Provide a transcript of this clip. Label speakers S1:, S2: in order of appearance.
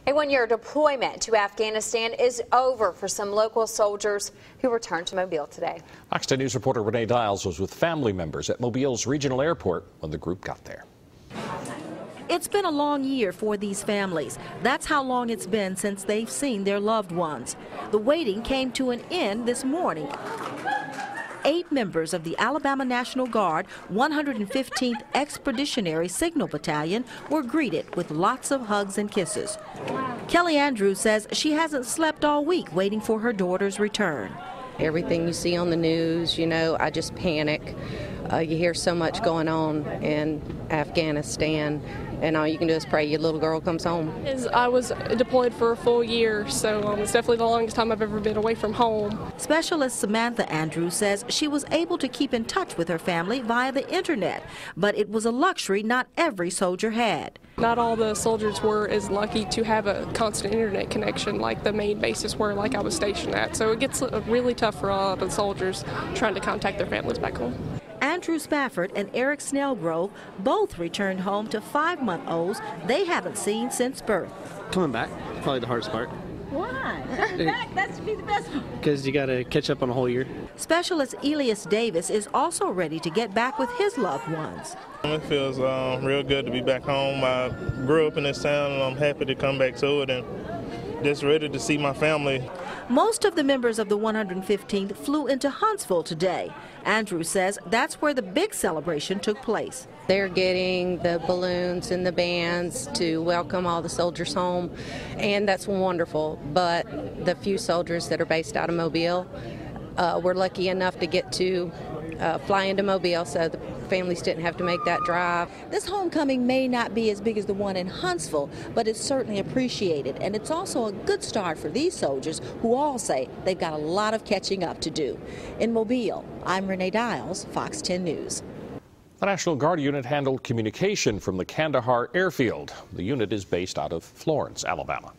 S1: A one-year deployment to Afghanistan is over for some local soldiers who returned to Mobile today.
S2: Fox 10 News reporter Renee Dials was with family members at Mobile's regional airport when the group got there.
S3: It's been a long year for these families. That's how long it's been since they've seen their loved ones. The waiting came to an end this morning. 8 members of the Alabama National Guard 115th Expeditionary Signal Battalion were greeted with lots of hugs and kisses. Kelly Andrews says she hasn't slept all week waiting for her daughter's return.
S4: Everything you see on the news, I just panic. You hear so much going on in Afghanistan, and all you can do is pray your little girl comes home.
S5: I was deployed for a full year, so it's definitely the longest time I've ever been away from home.
S3: Specialist Samantha Andrews says she was able to keep in touch with her family via the internet, but it was a luxury not every soldier had.
S5: Not all the soldiers were as lucky to have a constant internet connection like the main bases were, like I was stationed at. So it gets really tough for a lot of the soldiers trying to contact their families back home.
S3: Andrew Spafford and Eric Snellgrove both returned home to 5-month-olds they haven't seen since birth.
S6: Coming back, probably the hardest part.
S3: Why? Coming back, that should be the best one.
S6: Because you got to catch up on a whole year.
S3: Specialist Elias Davis is also ready to get back with his loved ones.
S7: It feels real good to be back home. I grew up in this town and I'm happy to come back to it and just ready to see my family.
S3: Most of the members of the 115th flew into Huntsville today. Andrew says that's where the big celebration took place.
S4: They're getting the balloons and the bands to welcome all the soldiers home, and that's wonderful. But the few soldiers that are based out of Mobile, we're lucky enough to get to fly into Mobile, so the families didn't have to make that drive.
S8: This homecoming may not be as big as the one in Huntsville, but it's certainly appreciated, and it's also a good start for these soldiers who all say they've got a lot of catching up to do. In Mobile, I'm Renee Dials, Fox 10 News.
S2: The National Guard unit handled communication from the Kandahar airfield. The unit is based out of Florence, Alabama.